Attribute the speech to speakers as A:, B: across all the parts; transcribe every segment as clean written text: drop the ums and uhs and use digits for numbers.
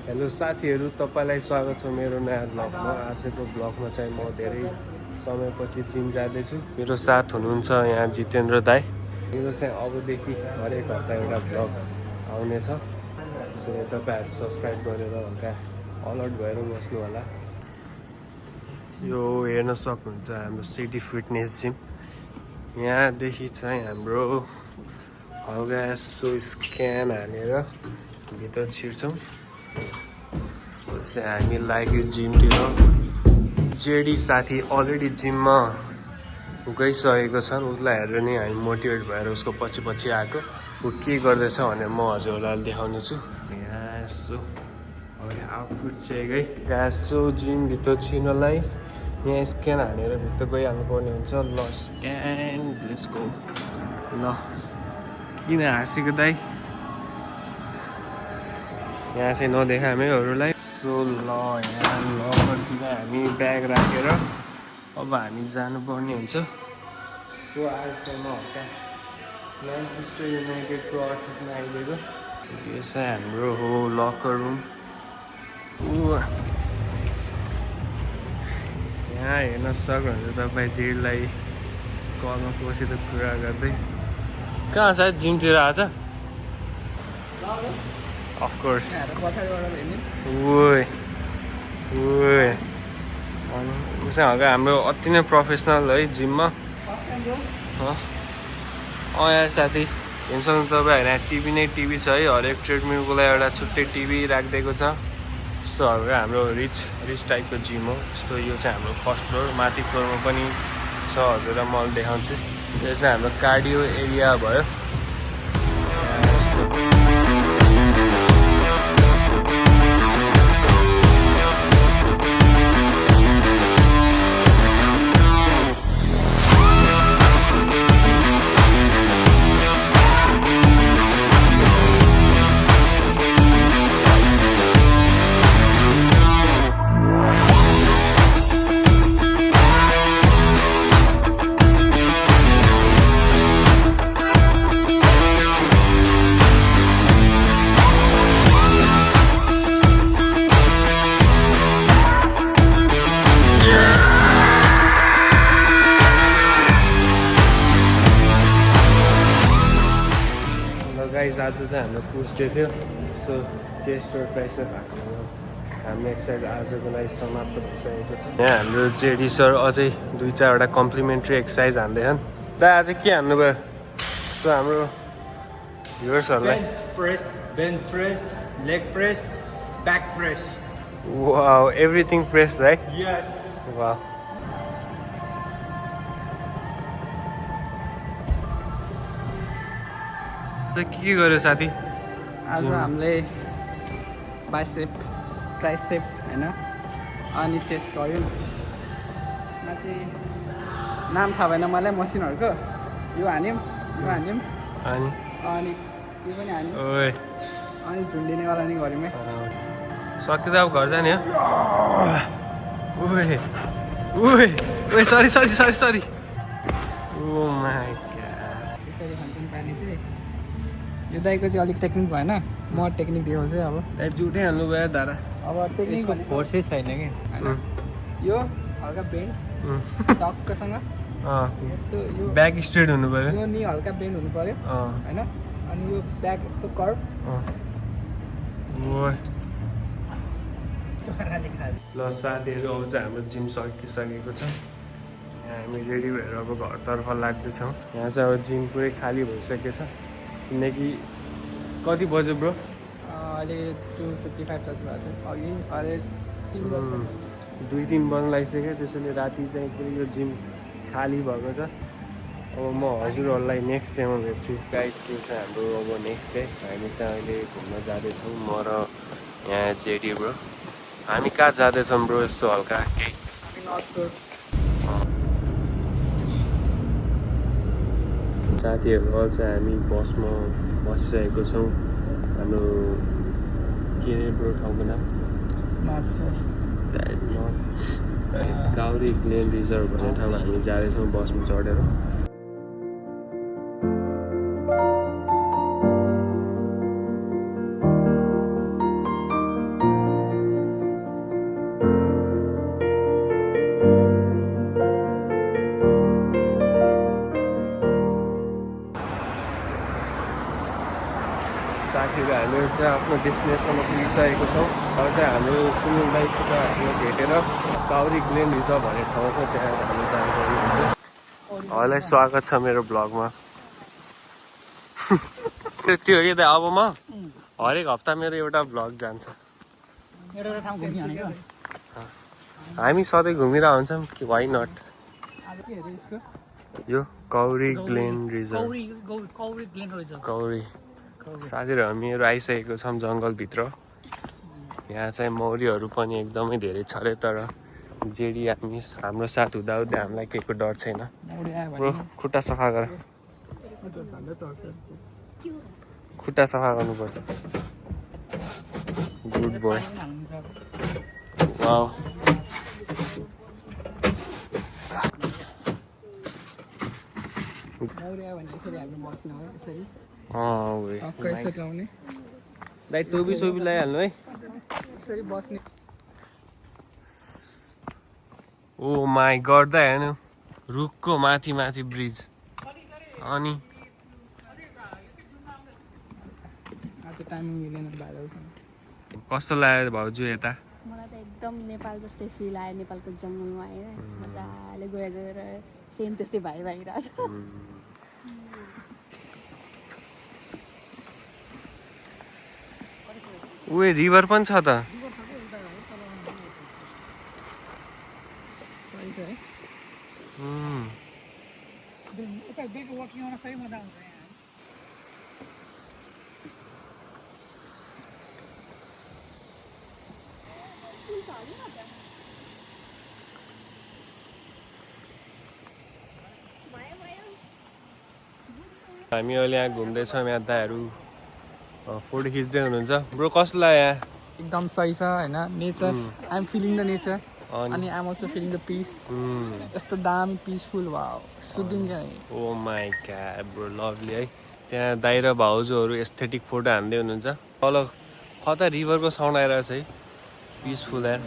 A: Hello साथीहरू, तपाईँलाई स्वागत छ मेरो नयाँ ब्लगमा। आजको ब्लगमा चाहिँ म धेरै समयपछि जिम जाँदैछु। मेरो साथ हुनुहुन्छ यहाँ जितेन्द्र दाई। मेरो चाहिँ अबदेखि हरेक हप्ता एउटा ब्लग आउनेछ, त्यसैले तपाईँहरू सब्सक्राइब गरेर हल्का अलर्ट भएर बस्नु होला। यो हेर्न सक्नुहुन्छ हाम्रो सिटी फिटनेस जिम। यहाँदेखि चाहिँ हाम्रो हल्का यसो स्क्यान हानेर भित्र छिर्छौँ। त्यसपछि हामी लाग्यो जिमतिर। जेडी साथी अलरेडी जिममा गइसकेको छ, उसलाई हेरेर नै हामी मोटिभेट भएर उसको पछि पछि आएको। ऊ के गर्दैछ भनेर म हजुरहरूलाई देखाउने छु। यहाँ यसो आउटफिट चेकै गाँसो जिमभित्र छिर्नलाई यहाँ स्क्यान हानेर भित्र गइहाल्नु पर्ने हुन्छ। ल स्क्यान लेट्स गो। ल किन हाँसेको दाइ? यहाँ चाहिँ नदेखाएँ है अरूलाई। सो ल यहाँ लकरतिर हामी ब्याग राखेर अब हामी जानुपर्ने हुन्छ। सो आज चाहिँ म हल्का म्यान्चेस्टर युनाइटेडको अठमा आइदिएको। यो चाहिँ हाम्रो हो लकर रुम। यहाँ हेर्न सक्नुहुन्छ तपाईँ जेडलाई कलमा बसेर कुरा गर्दै। कहाँ छ जिमतिर आज? अफकोर्स चाहिँ हल्का हाम्रो अति नै प्रोफेसनल है जिममा। यार साथी हेर्न सक्नु तपाईँहरू यहाँ टिभी नै टिभी छ है। हरेक ट्रेडमिलको लागि एउटा छुट्टै टिभी राखिदिएको छ। यस्तो हाम्रो रिच टाइपको जिम हो। यस्तो यो चाहिँ हाम्रो फर्स्ट फ्लोर, माथि फ्लोरमा पनि छ, हजुरलाई म देखाउँछु। यो चाहिँ हाम्रो कार्डियो एरिया भयो। आज चाहिँ हाम्रो पुस डे थियो। सो चेस्ट र ट्राइसेप हाम्रो एक्सर्साइज आजको लागि समाप्त भइसकेको छ। यहाँ हाम्रो जेडी सर अझै 2-4वटा कम्प्लिमेन्ट्री एक्सर्साइज हान्दैछन्। दा आज के हान्नुभयो? सो हाम्रो भ्युअर्सहरूलाई
B: bench press, leg press, back press.
A: Wow, everything press right?
B: Yes.
A: Wow. के गर्यो साथी?
B: आज हामीले बाइसेप, ट्राइसेप होइन, अनि चेस्ट गऱ्यौँ। माथि नाम थाहा भएन मलाई मसिनहरूको। यो हान्यौँ, यो हान्यौँ, अनि यो पनि हान्यौँ, अनि झुन्डिनेवाला नि गऱ्यौँ है।
A: सक्यो त अब घर जाने हो। सरी। Oh my God.
B: यसरी खान्छौँ पानी चाहिँ। यो दाइको चाहिँ अलिक टेक्निक भएन, म टेक्निक दिएको चाहिँ अब
A: जुटै हाल्नु भयो धारा।
B: अब टेक्निक फोर्सै छैन कि होइन। यो हल्का बेन्ड टक्कसँग यस्तो, यो
A: ब्याक स्ट्रेट हुनु पर्यो,
B: यो नि हल्का बेन्ड हुनु पर्यो होइन। अनि यो ब्याक यस्तो कर्भ।
A: ल साथीहरू, अब चाहिँ हाम्रो जिम सकिसकेको छ। यहाँ हामी रेडी भएर अब घरतर्फ लाग्दैछौँ। यहाँ चाहिँ अब जिम पुरै खाली भइसकेको छ, किनकि कति बज्यो ब्रो?
B: अहिले 2:55 जति भएको छ। अघि अहिले
A: 2-3 बज्न लागिसक्यो। त्यसैले राति चाहिँ पुरै यो जिम खाली भएको छ। अब म हजुरहरूलाई नेक्स्ट डेमा भेट्छु। गाइस, यो चाहिँ हाम्रो अब नेक्स्ट डे। हामी चाहिँ अहिले घुम्न जाँदैछौँ, म र यहाँ जेडी ब्रो। हामी कहाँ जाँदैछौँ ब्रो? यस्तो हल्का केही साथीहरू चाहिँ हामी बसमा बसिसकेको छौँ। हाम्रो के अरे ब्रो ठाउँको नाम? काउरी ग्लेन रिजर्भ भन्ने ठाउँमा हामी जाँदैछौँ बसमा चढेर। चाहिँ आफ्नो डेस्टिनेसनमा पुगिसकेको छौँ। अब चाहिँ हाम्रो सुनिल दाइसित हामीले भेटेर काउरी ग्लेन रिजर्भ भन्ने ठाउँ छ, त्यहाँ हामी जानकारी हुन्छ। हजुरलाई स्वागत छ मेरो ब्लगमा। त्यो यता अब म हरेक हप्ता मेरो एउटा ब्लग जान्छ। हामी सधैँ घुमिरहेको हुन्छौँ कि वाइ नट। यो काउरी ग्लेन रिजर्भ, काउरी साथीहरू हामीहरू आइसकेको छौँ जङ्गलभित्र। यहाँ चाहिँ मौरीहरू पनि एकदमै धेरै छ अरे, तर जेडी हामी हाम्रो साथ हुँदाहुँदै हामीलाई केहीको डर छैन। ब्रो खुट्टा सफा गर, खुट्टा सफा गर्नुपर्छ। Good boy. वाउ दाइ टोपी सोपी लगाइहाल्नु है। ओ माई गड दा हेर्नु, रुखको माथि माथि ब्रिज। अनि कस्तो लाग्यो भाउजू यता?
C: मलाई त एकदम नेपाल जस्तै फिल आयो। नेपालको जङ्गलमा आएर मजाले गएर सेम त्यस्तै भइरहेछ।
A: उयो रिभर पनि छ त। हामी अहिले यहाँ घुम्दैछौँ, यहाँ दाइहरू फोटो खिच्दै हुनुहुन्छ। ब्रो कस्तो लाग्यो यहाँ?
B: एकदम सही छ होइन, nature. I am feeling the nature अनि I am also feeling the peace. यस्तो दामी peaceful wow, soothing.
A: Oh my god bro, lovely है। त्यहाँ दाइ र भाउजूहरू एस्थेटिक फोटो हान्दै हुनुहुन्छ। तल कता रिभरको साउन्ड आइरहेको छ है, पिसफुल यार।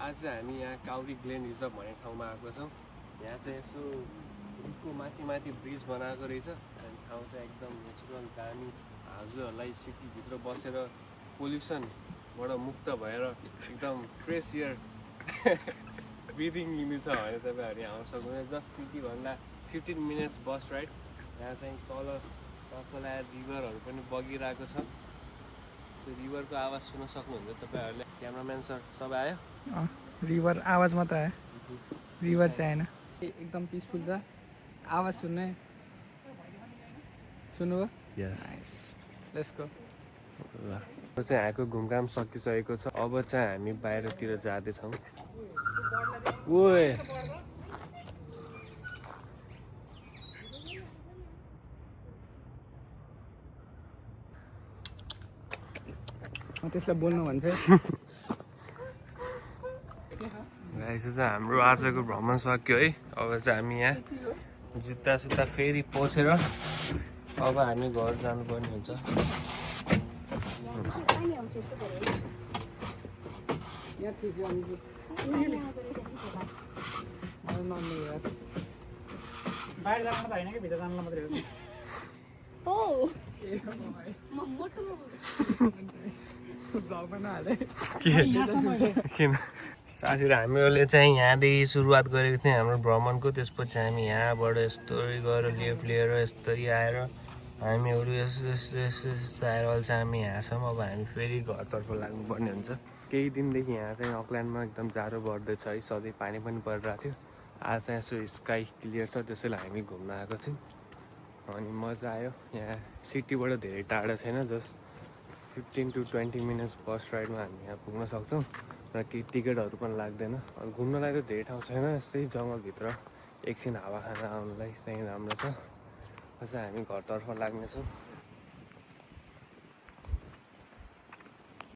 A: आज हामी यहाँ काउरी ग्लेन रिजर्भ भन्ने ठाउँमा आएको छौँ। यहाँ चाहिँ यसो रुखको माथि माथि ब्रिज बनाएको रहेछ। अनि ठाउँ चाहिँ एकदम नेचुरल दामी। हजुरहरूलाई सिटीभित्र बसेर पोल्युसनबाट मुक्त भएर एकदम फ्रेस एयर ब्रिदिङ लिनु छ भने तपाईँहरू यहाँ आउन सक्नुहुन्छ। जस्ट सिटीभन्दा 15 मिनट्स बस राइड। यहाँ चाहिँ तल तपाईँलाई रिभरहरू पनि बगिरहेको छ। रिभरको आवाज सुन्न सक्नुहुन्छ तपाईँहरूले। क्यामराम्यान सर सबै आयो?
B: रिभर आवाज मात्र आयो, रिभर चाहिँ आएन। एकदम पिसफुल छ, आवाज सुन्नु सुन्नुभयो? Nice, let's go.
A: अब चाहिँ यहाँको घुमघाम सकिसकेको छ। अब चाहिँ हामी बाहिरतिर जाँदैछौँ। ओए
B: त्यसलाई बोल्नु भन्छ।
A: यसो चाहिँ हाम्रो आजको भ्रमण सक्यो है। अब चाहिँ हामी यहाँ जुत्ता सुत्ता फेरि पोछेर अब हामी घर जानुपर्ने हुन्छ।
B: बाहिर जानु त होइन कि भित्र जानुलाई मात्रै हो।
A: किन साथीहरू हामीहरूले चाहिँ यहाँदेखि सुरुवात गरेको थियौँ हाम्रो भ्रमणको। त्यसपछि हामी यहाँबाट यस्तरी गएर लेफ्ट लिएर यस्तरी आएर हामीहरू यस्तो यस्तो यस्तो यस्तो आएर चाहिँ हामी यहाँसम्म। अब हामी फेरि घरतर्फ लाग्नुपर्ने हुन्छ। केही दिनदेखि यहाँ चाहिँ अकल्यान्डमा एकदम जाडो बढ्दैछ है, सधैँ पानी पनि परिरहेको थियो। आज चाहिँ यसो स्काई क्लियर छ, त्यसैले हामी घुम्न आएको थियौँ। अनि मजा आयो। यहाँ सिटीबाट धेरै टाढा छैन, जस्ट 15 to 20 मिनट्स बस राइडमा हामी यहाँ पुग्न सक्छौँ र केही टिकटहरू पनि लाग्दैन। अनि घुम्नलाई त धेरै ठाउँ छैन, यस्तै जङ्गलभित्र एकछिन हावा खान आउनुलाई चाहिँ राम्रो छ। अझ हामी घरतर्फ लाग्नेछौँ।